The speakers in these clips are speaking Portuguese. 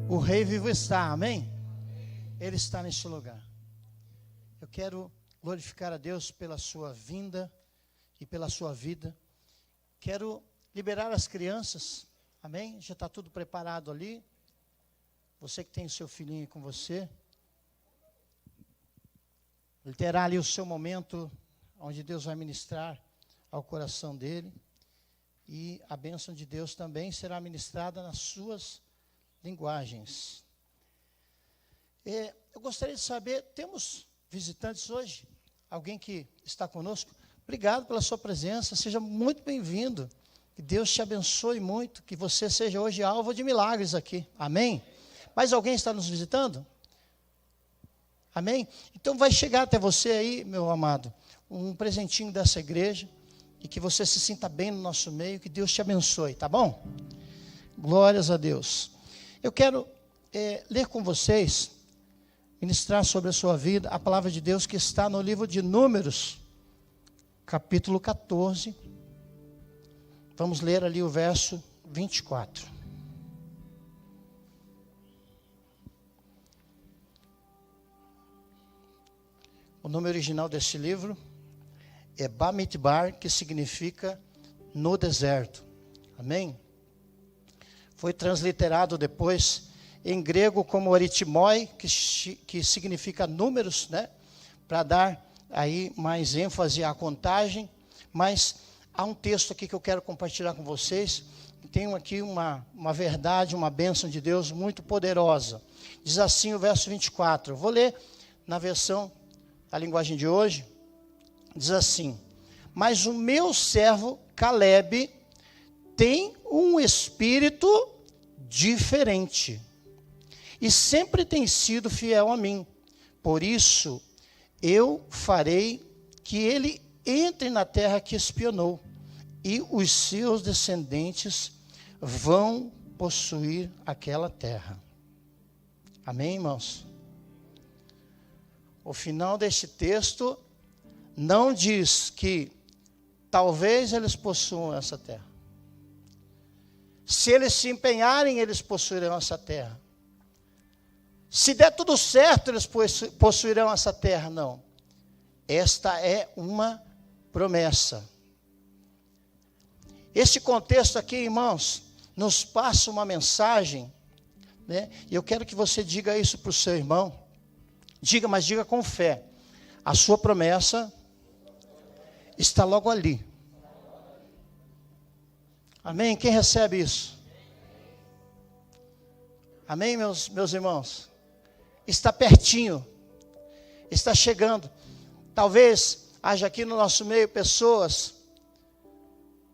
O Rei vivo está, amém? Ele está neste lugar. Eu quero glorificar a Deus pela sua vinda e pela sua vida. Quero liberar as crianças, amém? Já está tudo preparado ali. Você que tem o seu filhinho com você, ele terá ali o seu momento onde Deus vai ministrar ao coração dele. E a bênção de Deus também será ministrada nas suas linguagens. Eu gostaria de saber, temos visitantes hoje? Alguém que está conosco? Obrigado pela sua presença, seja muito bem-vindo. Que Deus te abençoe muito, que você seja hoje alvo de milagres aqui. Amém? Mais alguém está nos visitando? Amém? Então vai chegar até você aí, meu amado, um presentinho dessa igreja, e que você se sinta bem no nosso meio, que Deus te abençoe, tá bom? Glórias a Deus. Eu quero ler com vocês, ministrar sobre a sua vida, a palavra de Deus que está no livro de Números, capítulo 14. Vamos ler ali o verso 24. O nome original deste livro é Bamidbar, que significa no deserto. Amém? Foi transliterado depois em grego como aritmoi, que significa números, né? Para dar aí mais ênfase à contagem. Mas há um texto aqui que eu quero compartilhar com vocês. Tem aqui uma verdade, uma bênção de Deus muito poderosa. Diz assim o verso 24. Eu vou ler na versão, a linguagem de hoje. Diz assim: mas o meu servo Caleb tem um espírito diferente e sempre tem sido fiel a mim. Por isso, eu farei que ele entre na terra que espionou, e os seus descendentes vão possuir aquela terra. Amém, irmãos? O final deste texto não diz que talvez eles possuam essa terra. Se eles se empenharem, eles possuirão essa terra. Se der tudo certo, eles possuirão essa terra. Não. Esta é uma promessa. Este contexto aqui, irmãos, nos passa uma mensagem, né? E eu quero que você diga isso para o seu irmão. Diga, mas diga com fé. A sua promessa está logo ali. Amém? Quem recebe isso? Amém, meus irmãos? Está pertinho. Está chegando. Talvez haja aqui no nosso meio pessoas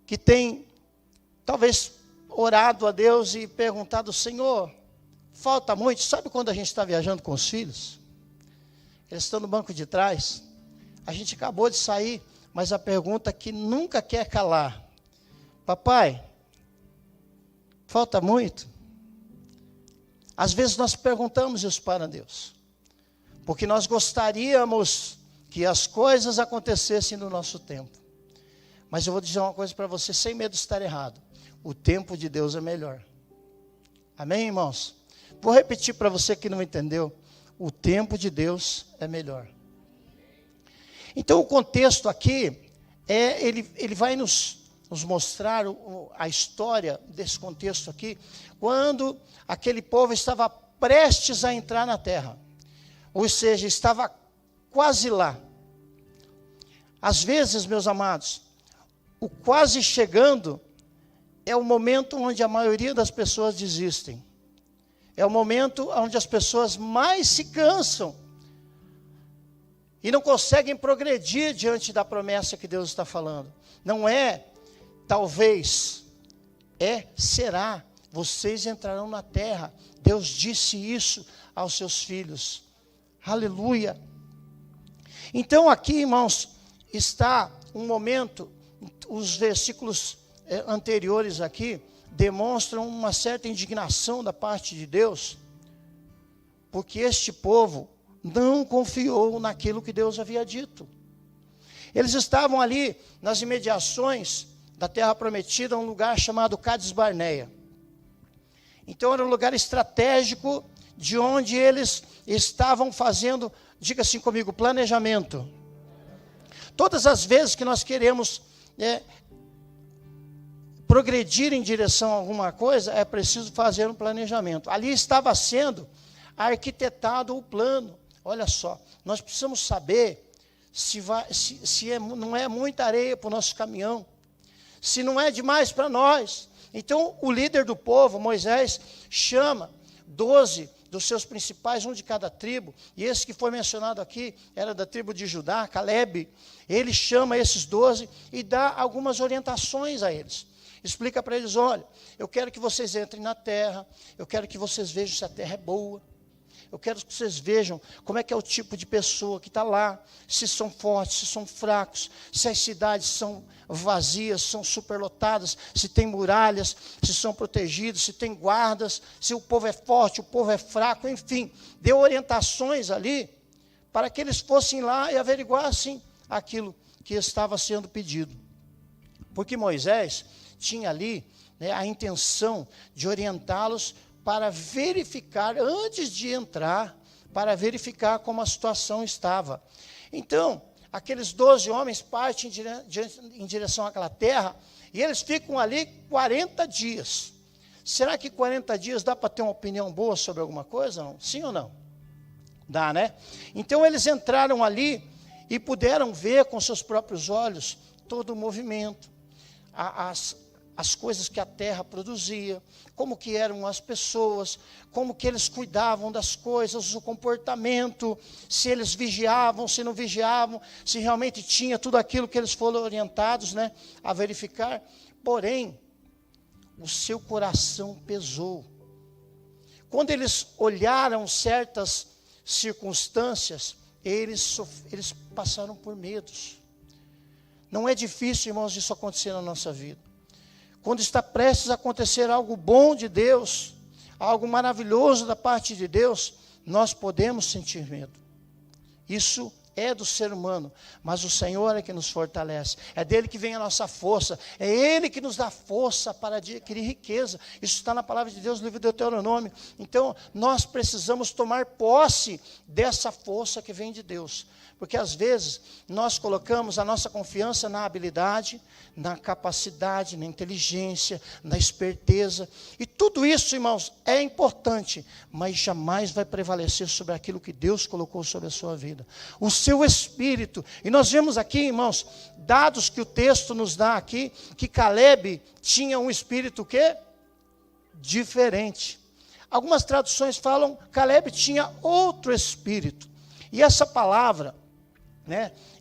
que têm, talvez, orado a Deus e perguntado: Senhor, falta muito. Sabe quando a gente está viajando com os filhos? Eles estão no banco de trás. A gente acabou de sair, mas a pergunta que nunca quer calar: papai, falta muito? Às vezes nós perguntamos isso para Deus, porque nós gostaríamos que as coisas acontecessem no nosso tempo. Mas eu vou dizer uma coisa para você, sem medo de estar errado: o tempo de Deus é melhor. Amém, irmãos? Vou repetir para você que não entendeu: o tempo de Deus é melhor. Então o contexto aqui, ele vai nos mostrar a história desse contexto aqui, quando aquele povo estava prestes a entrar na terra. Ou seja, estava quase lá. Às vezes, meus amados, o quase chegando é o momento onde a maioria das pessoas desistem. É o momento onde as pessoas mais se cansam e não conseguem progredir diante da promessa que Deus está falando. Não é talvez, será. Vocês entrarão na terra. Deus disse isso aos seus filhos. Aleluia. Então aqui, irmãos, está um momento, os versículos anteriores aqui demonstram uma certa indignação da parte de Deus, porque este povo não confiou naquilo que Deus havia dito. Eles estavam ali nas imediações da terra prometida, um lugar chamado Cades Barneia. Então era um lugar estratégico de onde eles estavam fazendo, diga assim comigo, planejamento. Todas as vezes que nós queremos progredir em direção a alguma coisa, é preciso fazer um planejamento. Ali estava sendo arquitetado o plano. Olha só, nós precisamos saber se não é muita areia para o nosso caminhão, se não é demais para nós. Então, o líder do povo, Moisés, chama 12 dos seus principais, um de cada tribo, e esse que foi mencionado aqui, era da tribo de Judá, Calebe. Ele chama esses 12 e dá algumas orientações a eles. Explica para eles, olha, eu quero que vocês entrem na terra, eu quero que vocês vejam se a terra é boa, eu quero que vocês vejam como é que é o tipo de pessoa que está lá, se são fortes, se são fracos, se as cidades são vazias, são superlotadas, se tem muralhas, se são protegidos, se tem guardas, se o povo é forte, o povo é fraco, enfim. Deu orientações ali para que eles fossem lá e averiguassem aquilo que estava sendo pedido. Porque Moisés tinha ali a intenção de orientá-los para verificar, antes de entrar, para verificar como a situação estava. Então, aqueles 12 homens partem em direção àquela terra, e eles ficam ali 40 dias. Será que 40 dias dá para ter uma opinião boa sobre alguma coisa? Não? Sim ou não? Dá, né? Então, eles entraram ali e puderam ver com seus próprios olhos todo o movimento, as coisas que a terra produzia, como que eram as pessoas, como que eles cuidavam das coisas, o comportamento, se eles vigiavam, se não vigiavam, se realmente tinha tudo aquilo que eles foram orientados, a verificar. Porém, o seu coração pesou. Quando eles olharam certas circunstâncias, eles passaram por medos. Não é difícil, irmãos, isso acontecer na nossa vida. Quando está prestes a acontecer algo bom de Deus, algo maravilhoso da parte de Deus, nós podemos sentir medo. Isso é do ser humano, mas o Senhor é que nos fortalece. É dele que vem a nossa força. É Ele que nos dá força para adquirir riqueza. Isso está na palavra de Deus, no livro de Deuteronômio. Então, nós precisamos tomar posse dessa força que vem de Deus. Porque às vezes nós colocamos a nossa confiança na habilidade, na capacidade, na inteligência, na esperteza. E tudo isso, irmãos, é importante, mas jamais vai prevalecer sobre aquilo que Deus colocou sobre a sua vida. O seu espírito. E nós vemos aqui, irmãos, dados que o texto nos dá aqui, que Calebe tinha um espírito o quê? Diferente. Algumas traduções falam que Calebe tinha outro espírito. E essa palavra,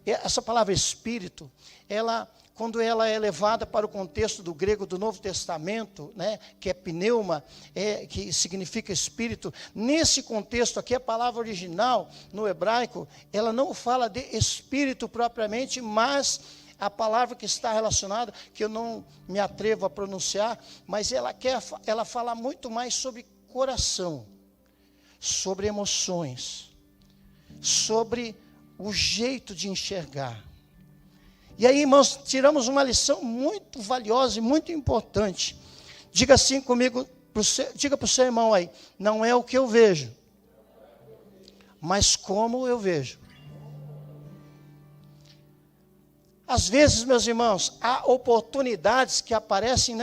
essa palavra espírito, quando ela é levada para o contexto do grego do Novo Testamento, que é pneuma, que significa espírito, nesse contexto aqui, a palavra original, no hebraico, ela não fala de espírito propriamente, mas a palavra que está relacionada, que eu não me atrevo a pronunciar, mas ela fala muito mais sobre coração, sobre emoções, sobre o jeito de enxergar. E aí, irmãos, tiramos uma lição muito valiosa e muito importante. Diga assim comigo, diga para o seu irmão aí, não é o que eu vejo, mas como eu vejo. Às vezes, meus irmãos, há oportunidades que aparecem,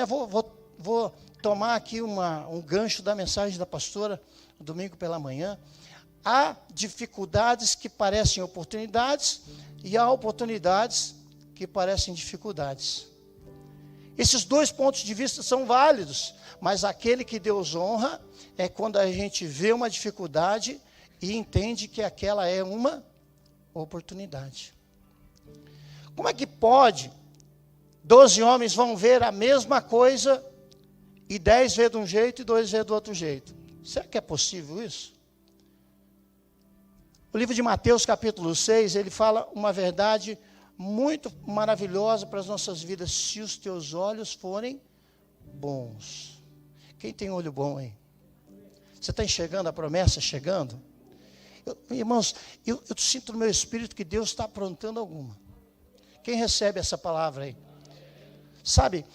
vou tomar aqui um gancho da mensagem da pastora, domingo pela manhã. Há dificuldades que parecem oportunidades e há oportunidades que parecem dificuldades. Esses dois pontos de vista são válidos, mas aquele que Deus honra é quando a gente vê uma dificuldade e entende que aquela é uma oportunidade. Como é que pode 12 homens vão ver a mesma coisa e 10 vê de um jeito e 2 vê do outro jeito? Será que é possível isso? O livro de Mateus, capítulo 6, ele fala uma verdade muito maravilhosa para as nossas vidas. Se os teus olhos forem bons. Quem tem olho bom aí? Você está enxergando a promessa chegando? Irmãos, eu sinto no meu espírito que Deus está aprontando alguma. Quem recebe essa palavra aí? Sabe,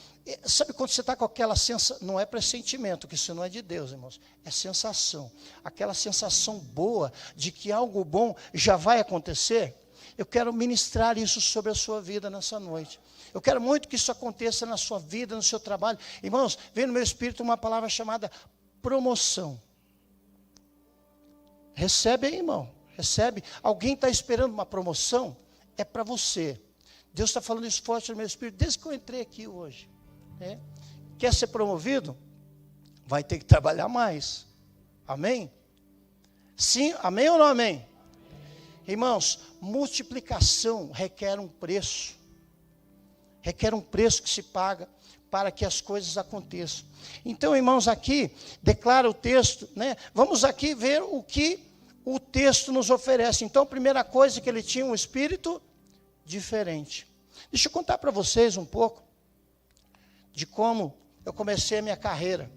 Sabe quando você está com aquela sensação, não é pressentimento, que isso não é de Deus, irmãos, é sensação, aquela sensação boa de que algo bom já vai acontecer? Eu quero ministrar isso sobre a sua vida nessa noite. Eu quero muito que isso aconteça na sua vida, no seu trabalho. Irmãos, vem no meu espírito uma palavra chamada promoção. Recebe aí, irmão, recebe. Alguém está esperando uma promoção? É para você. Deus está falando isso forte no meu espírito, desde que eu entrei aqui hoje. Quer ser promovido? Vai ter que trabalhar mais. Amém? Sim, amém ou não amém? Irmãos, multiplicação requer um preço. Requer um preço que se paga para que as coisas aconteçam. Então, irmãos, aqui declara o texto, né? Vamos aqui ver o que o texto nos oferece. Então, a primeira coisa é que ele tinha um espírito diferente. Deixa eu contar para vocês um pouco de como eu comecei a minha carreira.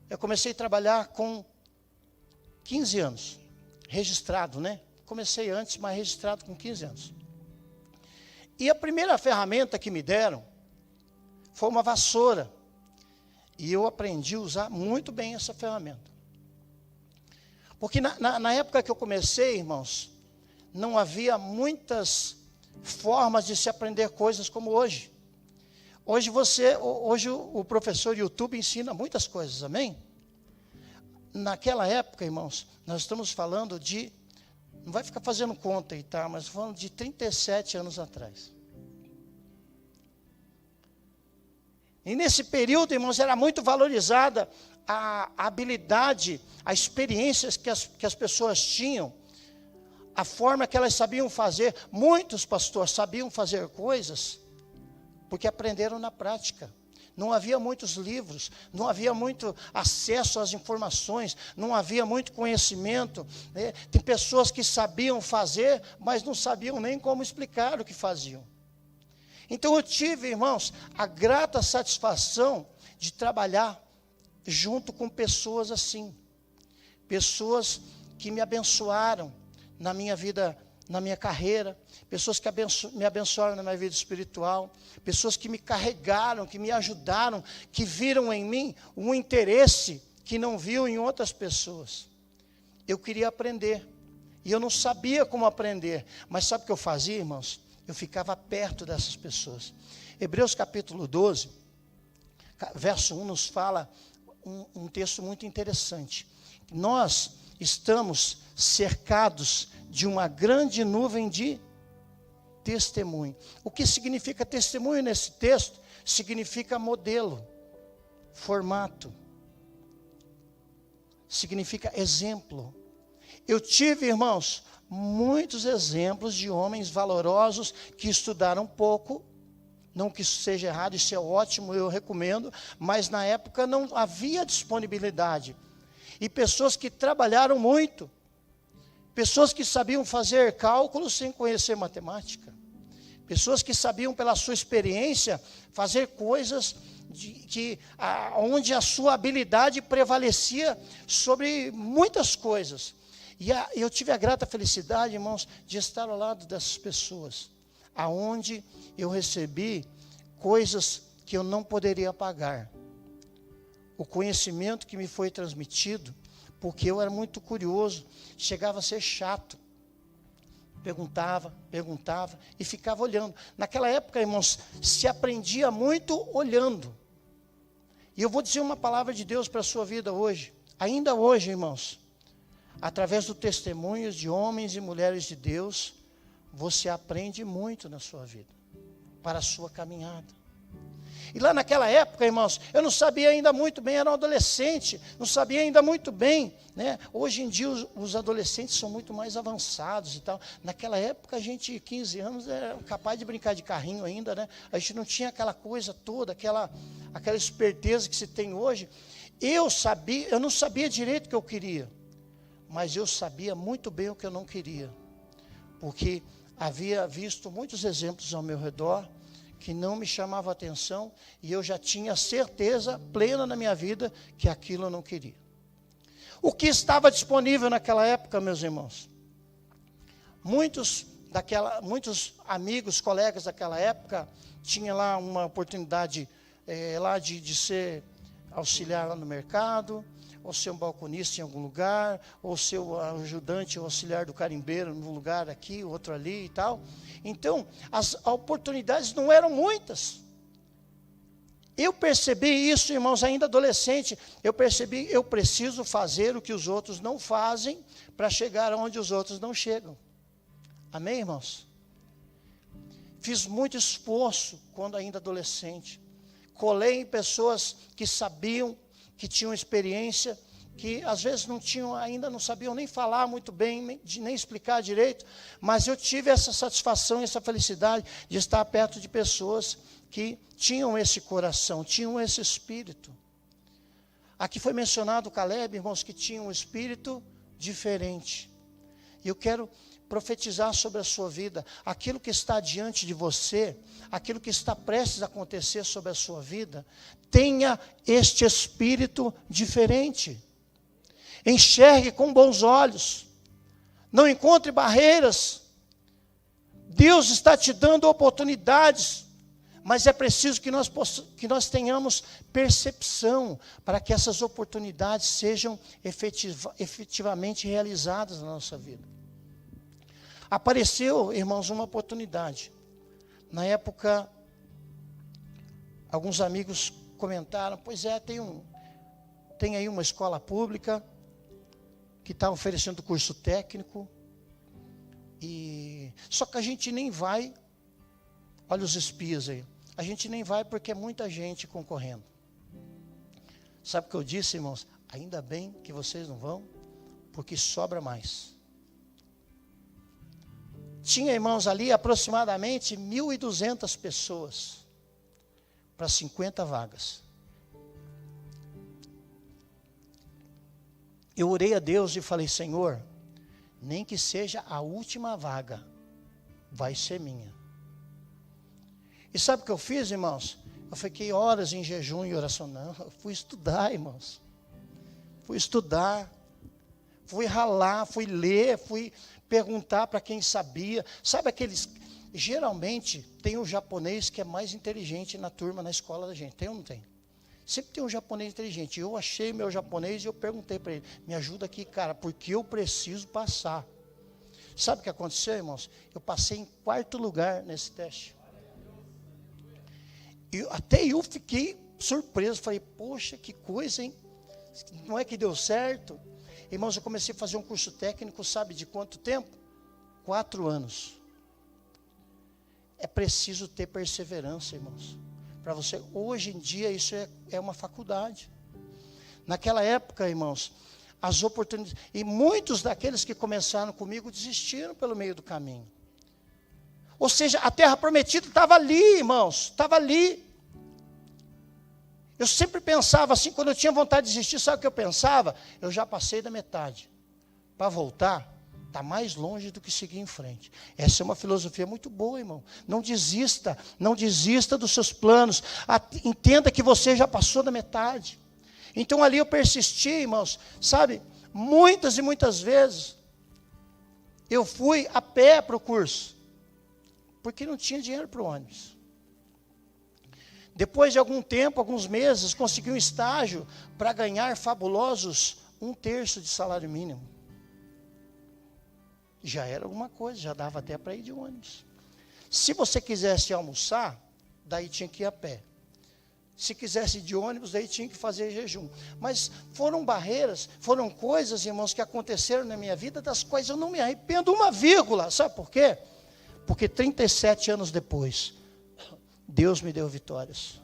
Eu comecei a trabalhar com 15 anos, registrado, né? Comecei antes, mas registrado com 15 anos. E a primeira ferramenta que me deram foi uma vassoura. E eu aprendi a usar muito bem essa ferramenta. Porque na época que eu comecei, irmãos, não havia muitas formas de se aprender coisas como hoje. Hoje o professor YouTube ensina muitas coisas, amém? Naquela época, irmãos, nós estamos falando de, não vai ficar fazendo conta aí, tá? Mas falando de 37 anos atrás. E nesse período, irmãos, era muito valorizada a habilidade, a experiência que as pessoas tinham, a forma que elas sabiam fazer. Muitos pastores sabiam fazer coisas porque aprenderam na prática. Não havia muitos livros, não havia muito acesso às informações, não havia muito conhecimento, né? Tem pessoas que sabiam fazer, mas não sabiam nem como explicar o que faziam. Então eu tive, irmãos, a grata satisfação de trabalhar junto com pessoas assim. Pessoas que me abençoaram na minha vida, na minha carreira, pessoas que me abençoaram na minha vida espiritual, pessoas que me carregaram, que me ajudaram, que viram em mim um interesse que não viu em outras pessoas. Eu queria aprender, e eu não sabia como aprender, mas sabe o que eu fazia, irmãos? Eu ficava perto dessas pessoas. Hebreus capítulo 12, verso 1 nos fala um texto muito interessante. Nós estamos cercados de uma grande nuvem de testemunho. O que significa testemunho nesse texto? Significa modelo, formato, significa exemplo. Eu tive, irmãos, muitos exemplos de homens valorosos que estudaram pouco. Não que isso seja errado, isso é ótimo, eu recomendo, mas na época não havia disponibilidade. E pessoas que trabalharam muito, pessoas que sabiam fazer cálculos sem conhecer matemática, pessoas que sabiam pela sua experiência fazer coisas onde a sua habilidade prevalecia sobre muitas coisas. E eu tive a grata felicidade, irmãos, de estar ao lado dessas pessoas, aonde eu recebi coisas que eu não poderia pagar. O conhecimento que me foi transmitido, porque eu era muito curioso, chegava a ser chato. Perguntava e ficava olhando. Naquela época, irmãos, se aprendia muito olhando. E eu vou dizer uma palavra de Deus para a sua vida hoje. Ainda hoje, irmãos, através do testemunho de homens e mulheres de Deus, você aprende muito na sua vida, para a sua caminhada. E lá naquela época, irmãos, eu não sabia ainda muito bem, era um adolescente, não sabia ainda muito bem, né? Hoje em dia os adolescentes são muito mais avançados e tal. Naquela época, a gente, 15 anos, era capaz de brincar de carrinho ainda, né? A gente não tinha aquela coisa toda, aquela esperteza que se tem hoje. Eu não sabia direito o que eu queria, mas eu sabia muito bem o que eu não queria, porque havia visto muitos exemplos ao meu redor que não me chamavam a atenção, e eu já tinha certeza plena na minha vida que aquilo eu não queria. O que estava disponível naquela época, meus irmãos? Muitos amigos, colegas daquela época, tinham lá uma oportunidade lá de ser auxiliar lá no mercado, ou ser um balconista em algum lugar, ou ser o ajudante ou auxiliar do carimbeiro num lugar aqui, outro ali e tal. Então, as oportunidades não eram muitas. Eu percebi isso, irmãos, ainda adolescente. Eu percebi, eu preciso fazer o que os outros não fazem para chegar onde os outros não chegam. Amém, irmãos? Fiz muito esforço quando ainda adolescente. Colei em pessoas que sabiam, que tinham experiência, que às vezes ainda não sabiam nem falar muito bem, nem explicar direito, mas eu tive essa satisfação e essa felicidade de estar perto de pessoas que tinham esse coração, tinham esse espírito. Aqui foi mencionado o Caleb, irmãos, que tinha um espírito diferente. E eu quero profetizar sobre a sua vida, aquilo que está diante de você, aquilo que está prestes a acontecer sobre a sua vida, tenha este espírito diferente. Enxergue com bons olhos, não encontre barreiras. Deus está te dando oportunidades, mas é preciso que nós tenhamos percepção para que essas oportunidades sejam efetivamente realizadas na nossa vida. Apareceu, irmãos, uma oportunidade. Na época, alguns amigos comentaram, pois é, tem aí uma escola pública que está oferecendo curso técnico, só que a gente nem vai, olha os espias aí, a gente nem vai porque é muita gente concorrendo. Sabe o que eu disse, irmãos? Ainda bem que vocês não vão, porque sobra mais. Tinha, irmãos, ali aproximadamente 1.200 pessoas para 50 vagas. Eu orei a Deus e falei, Senhor, nem que seja a última vaga, vai ser minha. E sabe o que eu fiz, irmãos? Eu fiquei horas em jejum e oração. Não, eu fui estudar, irmãos. Fui estudar, fui ralar, fui ler, fui perguntar para quem sabia. Sabe aqueles... Geralmente tem um japonês que é mais inteligente na turma, na escola da gente. Tem ou não tem? Sempre tem um japonês inteligente. Eu achei meu japonês e eu perguntei para ele, me ajuda aqui, cara, porque eu preciso passar. Sabe o que aconteceu, irmãos? Eu passei em 4º lugar nesse teste. Até eu fiquei surpreso. Falei, poxa, que coisa, hein? Não é que deu certo? Irmãos, eu comecei a fazer um curso técnico, sabe de quanto tempo? 4 anos. É preciso ter perseverança, irmãos. Para você, hoje em dia, isso é uma faculdade. Naquela época, irmãos, as oportunidades... E muitos daqueles que começaram comigo desistiram pelo meio do caminho. Ou seja, a terra prometida estava ali, irmãos, estava ali. Eu sempre pensava assim, quando eu tinha vontade de desistir, sabe o que eu pensava? Eu já passei da metade. Para voltar, está mais longe do que seguir em frente. Essa é uma filosofia muito boa, irmão. Não desista dos seus planos. Entenda que você já passou da metade. Então ali eu persisti, irmãos, sabe? Muitas e muitas vezes, eu fui a pé para o curso, porque não tinha dinheiro para o ônibus. Depois de algum tempo, alguns meses, consegui um estágio para ganhar fabulosos 1/3 de salário mínimo. Já era alguma coisa, já dava até para ir de ônibus. Se você quisesse almoçar, daí tinha que ir a pé. Se quisesse ir de ônibus, daí tinha que fazer jejum. Mas foram barreiras, foram coisas, irmãos, que aconteceram na minha vida, das quais eu não me arrependo uma vírgula. Sabe por quê? Porque 37 anos depois, Deus me deu vitórias.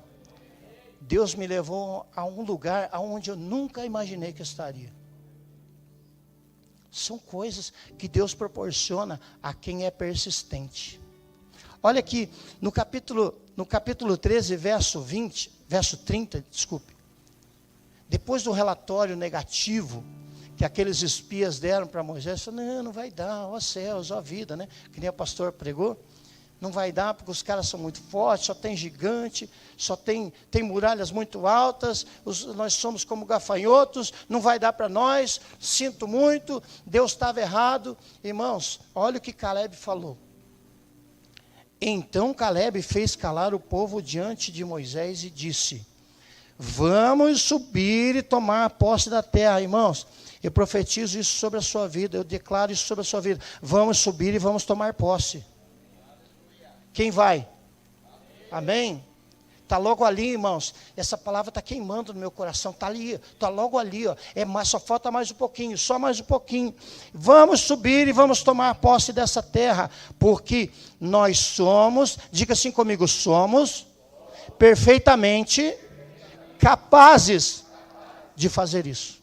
Deus me levou a um lugar onde eu nunca imaginei que eu estaria. São coisas que Deus proporciona a quem é persistente. Olha aqui, no capítulo 13, verso 30, desculpe. Depois do relatório negativo que aqueles espias deram para Moisés, falou, não vai dar, ó céus, ó vida, né? Que nem o pastor pregou. Não vai dar porque os caras são muito fortes, só tem gigante, só tem muralhas muito altas, nós somos como gafanhotos, não vai dar para nós, sinto muito, Deus estava errado. Irmãos, olha o que Caleb falou. Então Caleb fez calar o povo diante de Moisés e disse: vamos subir e tomar posse da terra. Irmãos, eu profetizo isso sobre a sua vida, eu declaro isso sobre a sua vida. Vamos subir e vamos tomar posse. Quem vai? Amém? Está logo ali, irmãos. Essa palavra está queimando no meu coração. Está ali, está logo ali. Ó. Só falta mais um pouquinho, só mais um pouquinho. Vamos subir e vamos tomar posse dessa terra, porque nós somos, diga assim comigo, somos perfeitamente capazes de fazer isso.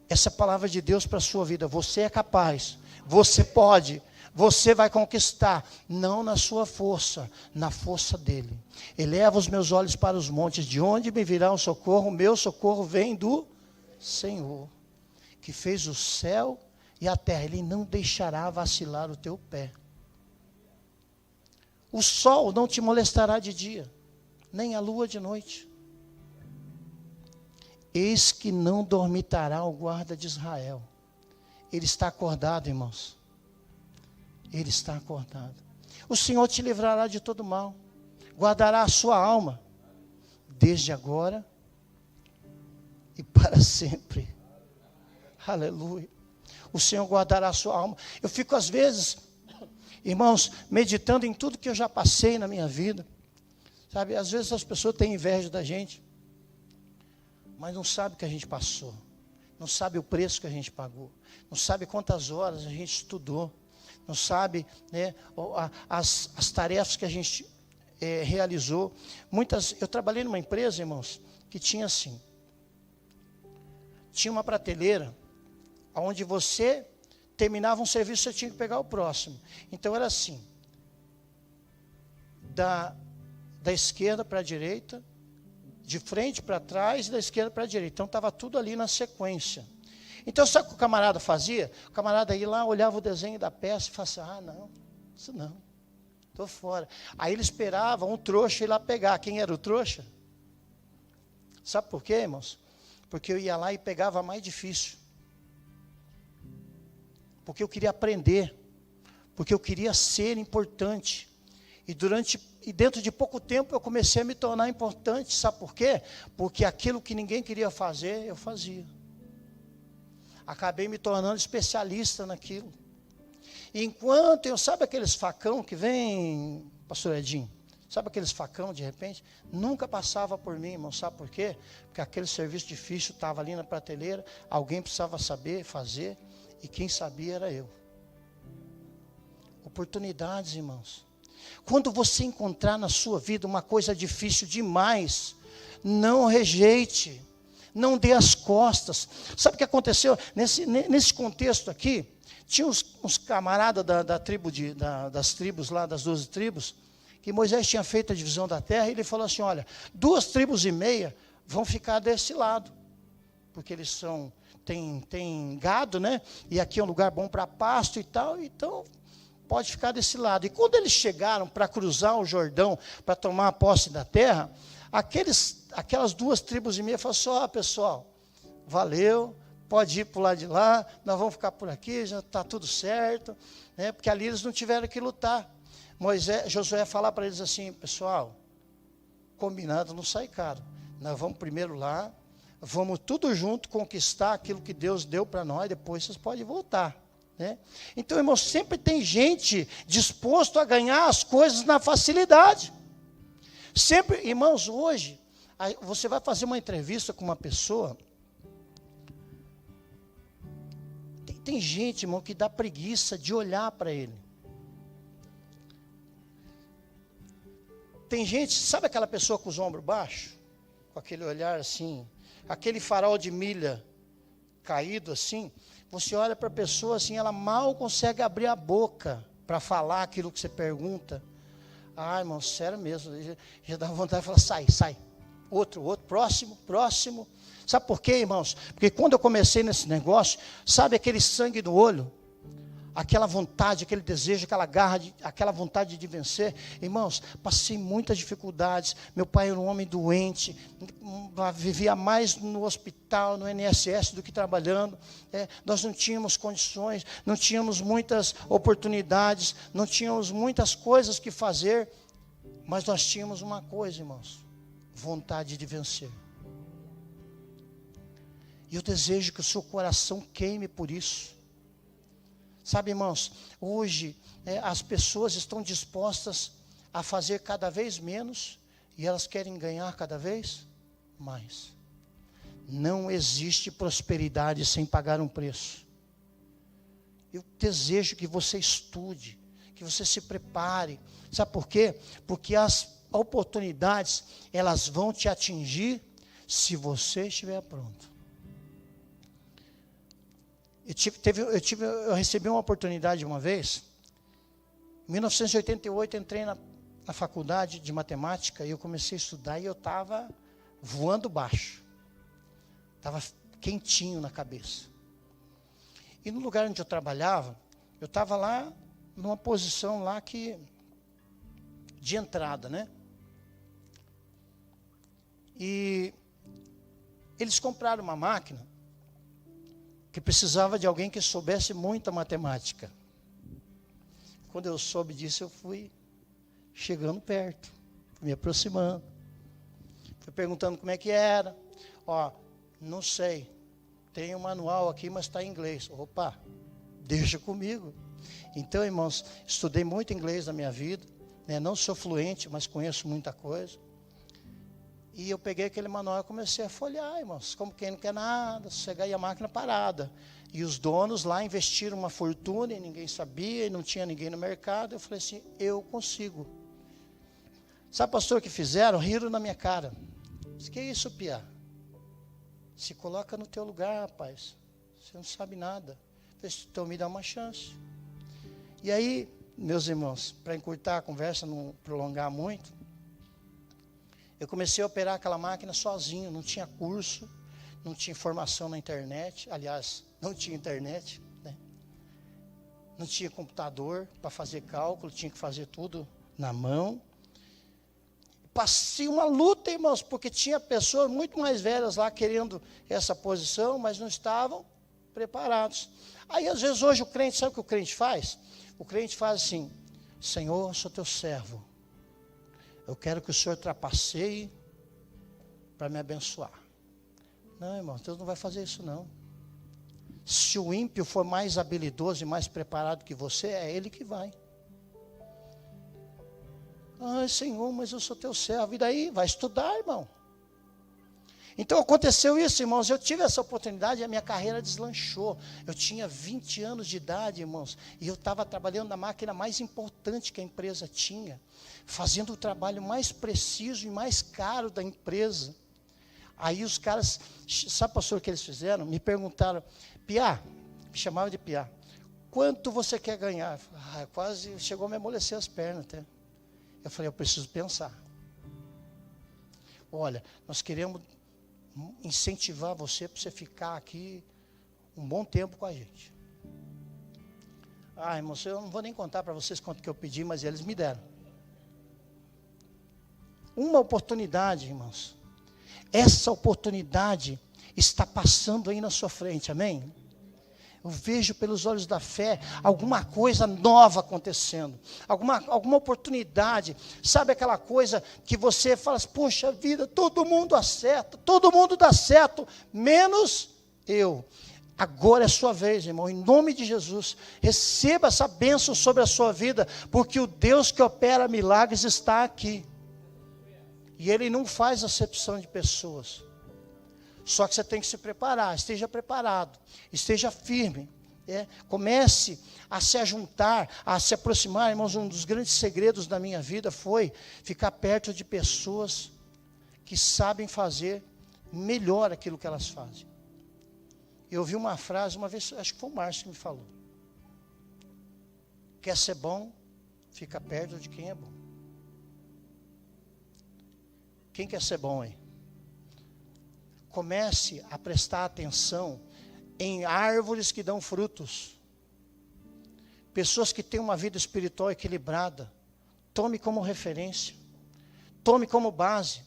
Essa é a palavra de Deus para a sua vida. Você é capaz, você pode. Você vai conquistar, não na sua força, na força dele. Eleva os meus olhos para os montes, de onde me virá o socorro? O meu socorro vem do Senhor, que fez o céu e a terra. Ele não deixará vacilar o teu pé. O sol não te molestará de dia, nem a lua de noite. Eis que não dormitará o guarda de Israel. Ele está acordado, irmãos. Ele está acordado. O Senhor te livrará de todo mal. Guardará a sua alma. Desde agora e para sempre. Aleluia. O Senhor guardará a sua alma. Eu fico às vezes, irmãos, meditando em tudo que eu já passei na minha vida. Sabe, às vezes as pessoas têm inveja da gente. Mas não sabem o que a gente passou. Não sabe o preço que a gente pagou. Não sabe quantas horas a gente estudou. Não sabe, né, as tarefas que a gente realizou. Eu trabalhei numa empresa, irmãos, que tinha assim. Tinha uma prateleira, onde você terminava um serviço, você tinha que pegar o próximo. Então era assim, da esquerda para a direita, de frente para trás e da esquerda para a direita. Então estava tudo ali na sequência. Então, sabe o que o camarada fazia? O camarada ia lá, olhava o desenho da peça e falava assim, não, isso não, estou fora. Aí ele esperava um trouxa ir lá pegar. Quem era o trouxa? Sabe por quê, irmãos? Porque eu ia lá e pegava a mais difícil. Porque eu queria aprender. Porque eu queria ser importante. E dentro de pouco tempo eu comecei a me tornar importante. Sabe por quê? Porque aquilo que ninguém queria fazer, eu fazia. Acabei me tornando especialista naquilo. E enquanto sabe aqueles facão que vem, pastor Edinho? Sabe aqueles facão de repente? Nunca passava por mim, irmão. Sabe por quê? Porque aquele serviço difícil estava ali na prateleira, alguém precisava saber, fazer, e quem sabia era eu. Oportunidades, irmãos. Quando você encontrar na sua vida uma coisa difícil demais, não rejeite. Não dê as costas. Sabe o que aconteceu? Nesse contexto aqui, tinha uns camaradas das tribos lá, das 12 tribos, que Moisés tinha feito a divisão da terra, e ele falou assim, olha, 2,5 tribos vão ficar desse lado, porque eles tem gado, né? E aqui é um lugar bom para pasto e tal, então pode ficar desse lado. E quando eles chegaram para cruzar o Jordão, para tomar a posse da terra, aquelas 2,5 tribos falaram assim, pessoal, valeu, pode ir para o lado de lá, nós vamos ficar por aqui, já está tudo certo, né? Porque ali eles não tiveram que lutar. Josué falar para eles assim, pessoal, combinado não sai caro, nós vamos primeiro lá, vamos tudo junto conquistar aquilo que Deus deu para nós, depois vocês podem voltar. Né? Então, irmãos, sempre tem gente disposto a ganhar as coisas na facilidade. Sempre, irmãos, hoje, você vai fazer uma entrevista com uma pessoa, tem gente, irmão, que dá preguiça de olhar para ele. Tem gente, sabe aquela pessoa com os ombros baixos? Com aquele olhar assim, aquele farol de milha caído assim, você olha para a pessoa assim, ela mal consegue abrir a boca para falar aquilo que você pergunta. Ah, irmão, sério mesmo, já dá vontade de falar, sai, outro, próximo. Sabe por quê, irmãos? Porque quando eu comecei nesse negócio, sabe aquele sangue no olho? aquela vontade, aquele desejo, aquela garra, aquela vontade de vencer. Irmãos, passei muitas dificuldades. Meu pai era um homem doente, vivia mais no hospital, no INSS, do que trabalhando. Nós não tínhamos condições, não tínhamos muitas oportunidades, não tínhamos muitas coisas que fazer, mas nós tínhamos uma coisa, irmãos: vontade de vencer. E eu desejo que o seu coração queime por isso. Sabe, irmãos, hoje as pessoas estão dispostas a fazer cada vez menos e elas querem ganhar cada vez mais. Não existe prosperidade sem pagar um preço. Eu desejo que você estude, que você se prepare. Sabe por quê? Porque as oportunidades, elas vão te atingir se você estiver pronto. Eu recebi uma oportunidade uma vez. Em 1988 entrei na faculdade de matemática e eu comecei a estudar e eu estava voando baixo. Estava quentinho na cabeça. E no lugar onde eu trabalhava, eu estava lá numa posição lá de entrada, né? E eles compraram uma máquina que precisava de alguém que soubesse muita matemática. Quando eu soube disso, eu fui chegando perto, me aproximando. Fui perguntando como é que era. Não sei, tem um manual aqui, mas está em inglês. Opa, deixa comigo. Então, irmãos, estudei muito inglês na minha vida, né? Não sou fluente, mas conheço muita coisa. E eu peguei aquele manual e comecei a folhear, irmãos, como quem não quer nada, sossegar, e a máquina parada. E os donos lá investiram uma fortuna e ninguém sabia, e não tinha ninguém no mercado. Eu falei assim, eu consigo. Sabe, pastor, o que fizeram? Riram na minha cara. Disse, que isso, Pia? Se coloca no teu lugar, rapaz. Você não sabe nada. Eu falei, então me dá uma chance. E aí, meus irmãos, para encurtar a conversa, não prolongar muito, eu comecei a operar aquela máquina sozinho, não tinha curso, não tinha informação na internet, aliás, não tinha internet, né? Não tinha computador para fazer cálculo, tinha que fazer tudo na mão. Passei uma luta, irmãos, porque tinha pessoas muito mais velhas lá querendo essa posição, mas não estavam preparados. Aí, às vezes, hoje o crente, sabe o que o crente faz? O crente faz assim, Senhor, eu sou teu servo. Eu quero que o Senhor trapaceie para me abençoar. Não, irmão, Deus não vai fazer isso não. Se o ímpio for mais habilidoso e mais preparado que você, é ele que vai. Ai, Senhor, mas eu sou teu servo. E daí? Vai estudar, irmão. Então aconteceu isso, irmãos. Eu tive essa oportunidade e a minha carreira deslanchou. Eu tinha 20 anos de idade, irmãos. E eu estava trabalhando na máquina mais importante que a empresa tinha. Fazendo o trabalho mais preciso e mais caro da empresa. Aí os caras, sabe, pastor, o que eles fizeram? Me perguntaram, Piá, me chamavam de Piá, quanto você quer ganhar? Quase chegou a me amolecer as pernas até. Eu falei, eu preciso pensar. Olha, nós queremos incentivar você para você ficar aqui um bom tempo com a gente. Irmão, eu não vou nem contar para vocês quanto que eu pedi, mas eles me deram. Uma oportunidade, irmãos. Essa oportunidade está passando aí na sua frente, amém? Eu vejo pelos olhos da fé alguma coisa nova acontecendo, alguma oportunidade, sabe aquela coisa que você fala, poxa vida, todo mundo acerta, todo mundo dá certo, menos eu. Agora é sua vez, irmão, em nome de Jesus, receba essa bênção sobre a sua vida, porque o Deus que opera milagres está aqui, e Ele não faz acepção de pessoas. Só que você tem que se preparar, esteja preparado, esteja firme. Comece a se ajuntar, a se aproximar, irmãos. Um dos grandes segredos da minha vida foi ficar perto de pessoas que sabem fazer melhor aquilo que elas fazem. Eu ouvi uma frase uma vez, acho que foi o Márcio que me falou. Quer ser bom, fica perto de quem é bom. Quem quer ser bom aí? Comece a prestar atenção em árvores que dão frutos. pessoas que têm uma vida espiritual equilibrada. Tome como referência, tome como base.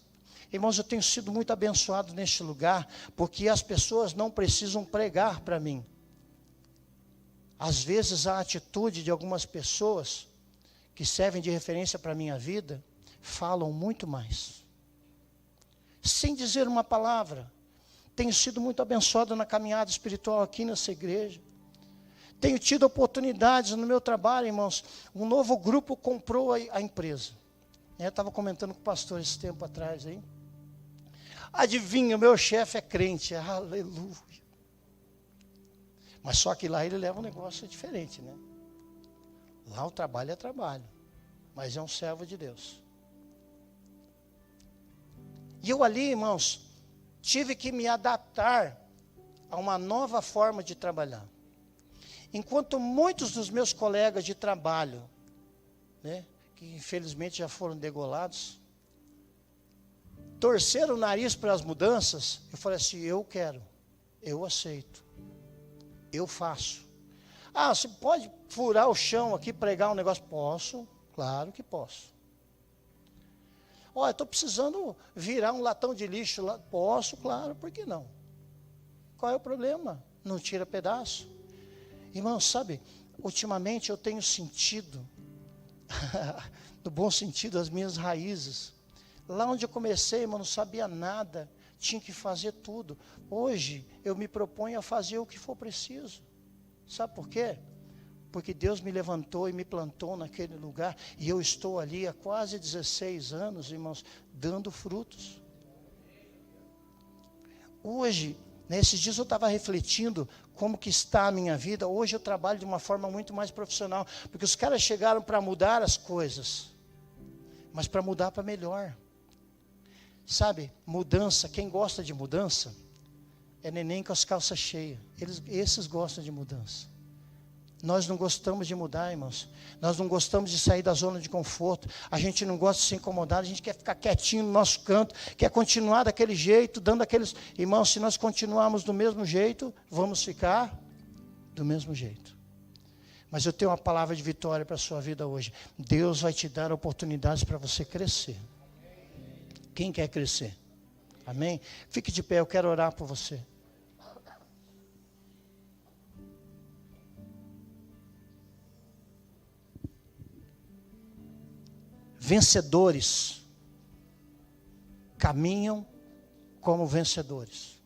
Irmãos, eu tenho sido muito abençoado neste lugar, porque as pessoas não precisam pregar para mim. Às vezes a atitude de algumas pessoas que servem de referência para a minha vida, falam muito mais. Sem dizer uma palavra. Tenho sido muito abençoado na caminhada espiritual aqui nessa igreja. Tenho tido oportunidades no meu trabalho, irmãos. Um novo grupo comprou a empresa. Eu estava comentando com o pastor esse tempo atrás aí. Adivinha, o meu chefe é crente, aleluia. Mas só que lá ele leva um negócio diferente, né? Lá o trabalho é trabalho, mas é um servo de Deus. E eu ali, irmãos, tive que me adaptar a uma nova forma de trabalhar. Enquanto muitos dos meus colegas de trabalho, né, que infelizmente já foram degolados, torceram o nariz para as mudanças, eu falei assim, eu quero, eu aceito, eu faço. Ah, você pode furar o chão aqui, pregar um negócio? Posso, claro que posso. Olha, estou precisando virar um latão de lixo lá. Posso, claro, por que não? Qual é o problema? Não tira pedaço. Irmão, sabe, ultimamente eu tenho sentido, no bom sentido, as minhas raízes. Lá onde eu comecei, irmão, não sabia nada, tinha que fazer tudo. Hoje eu me proponho a fazer o que for preciso. Sabe por quê? Porque Deus me levantou e me plantou naquele lugar, e eu estou ali há quase 16 anos, irmãos, dando frutos. Hoje, nesses dias eu estava refletindo como que está a minha vida. Hoje eu trabalho de uma forma muito mais profissional, porque os caras chegaram para mudar as coisas, mas para mudar para melhor. Sabe, mudança, quem gosta de mudança, é neném com as calças cheias. Esses gostam de mudança. Nós não gostamos de mudar, irmãos. Nós não gostamos de sair da zona de conforto. A gente não gosta de se incomodar. A gente quer ficar quietinho no nosso canto. Quer continuar daquele jeito, dando aqueles... Irmãos, se nós continuarmos do mesmo jeito, vamos ficar do mesmo jeito. Mas eu tenho uma palavra de vitória para a sua vida hoje. Deus vai te dar oportunidades para você crescer. Quem quer crescer? Amém? Fique de pé, eu quero orar por você. Vencedores caminham como vencedores.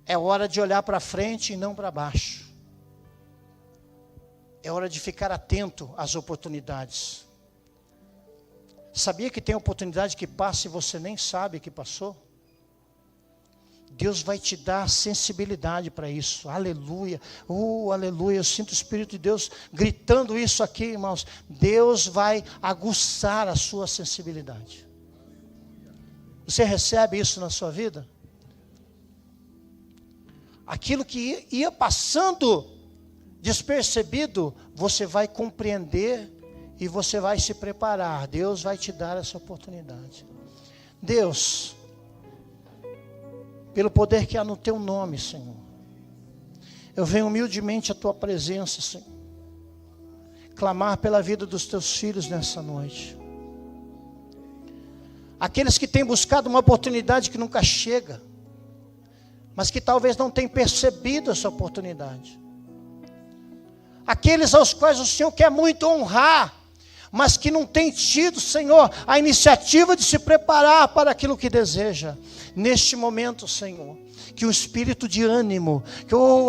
É hora de olhar para frente e não para baixo. É hora de ficar atento às oportunidades. Sabia que tem oportunidade que passa e você nem sabe que passou? Deus vai te dar sensibilidade para isso. Aleluia. Aleluia. Eu sinto o Espírito de Deus gritando isso aqui, irmãos. Deus vai aguçar a sua sensibilidade. Você recebe isso na sua vida? Aquilo que ia passando despercebido, você vai compreender e você vai se preparar. Deus vai te dar essa oportunidade. Deus, pelo poder que há no teu nome, Senhor, eu venho humildemente à tua presença, Senhor, clamar pela vida dos teus filhos nessa noite. Aqueles que têm buscado uma oportunidade que nunca chega, mas que talvez não tenham percebido essa oportunidade. Aqueles aos quais o Senhor quer muito honrar, mas que não tem tido, Senhor, a iniciativa de se preparar para aquilo que deseja. Neste momento, Senhor, que o espírito de ânimo,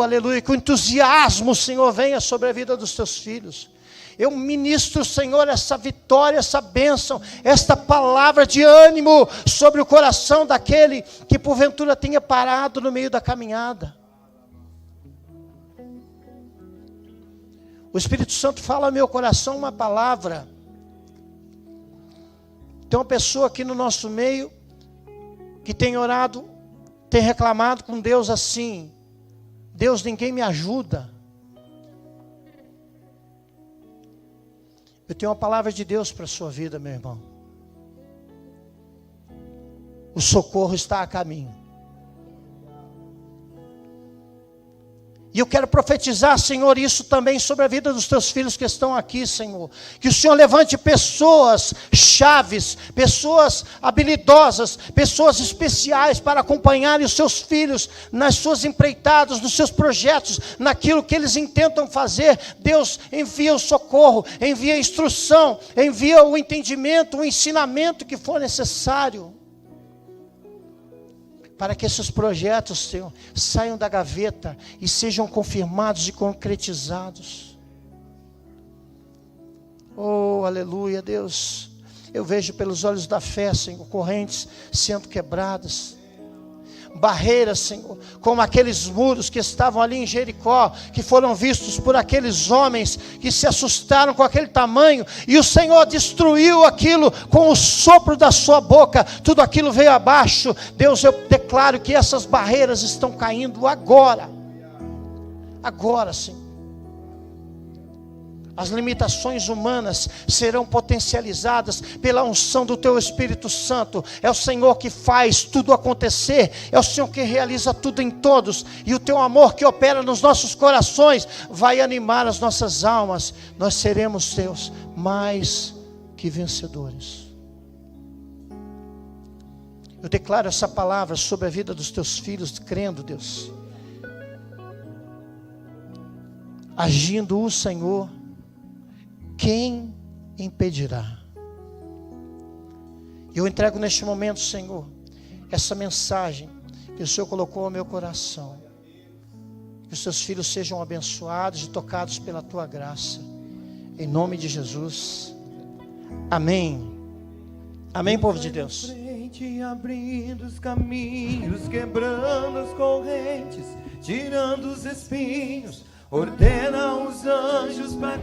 aleluia, que o entusiasmo, Senhor, venha sobre a vida dos teus filhos. Eu ministro, Senhor, essa vitória, essa bênção, esta palavra de ânimo sobre o coração daquele que porventura tenha parado no meio da caminhada. O Espírito Santo fala ao meu coração uma palavra. Tem uma pessoa aqui no nosso meio que tem orado, tem reclamado com Deus assim: Deus, ninguém me ajuda. Eu tenho uma palavra de Deus para a sua vida, meu irmão. O socorro está a caminho. E eu quero profetizar, Senhor, isso também sobre a vida dos teus filhos que estão aqui, Senhor. Que o Senhor levante pessoas chaves, pessoas habilidosas, pessoas especiais para acompanharem os seus filhos nas suas empreitadas, nos seus projetos, naquilo que eles intentam fazer. Deus, envia o socorro, envia a instrução, envia o entendimento, o ensinamento que for necessário, para que esses projetos, Senhor, saiam da gaveta e sejam confirmados e concretizados. Oh, aleluia, Deus. Eu vejo pelos olhos da fé, Senhor, correntes sendo quebradas. Barreiras, Senhor, como aqueles muros que estavam ali em Jericó, que foram vistos por aqueles homens que se assustaram com aquele tamanho, e o Senhor destruiu aquilo com o sopro da sua boca, tudo aquilo veio abaixo. Deus, eu declaro que essas barreiras estão caindo agora, Senhor. As limitações humanas serão potencializadas pela unção do Teu Espírito Santo. É o Senhor que faz tudo acontecer. É o Senhor que realiza tudo em todos. E o Teu amor que opera nos nossos corações vai animar as nossas almas. Nós seremos Teus mais que vencedores. Eu declaro essa palavra sobre a vida dos Teus filhos, crendo, Deus. Agindo o Senhor, quem impedirá? Eu entrego neste momento, Senhor, essa mensagem que o Senhor colocou ao meu coração. Que os Teus filhos sejam abençoados e tocados pela Tua graça. Em nome de Jesus. Amém. Amém, povo de Deus. Abrindo os caminhos, quebrando as correntes, tirando os espinhos, ordena os anjos para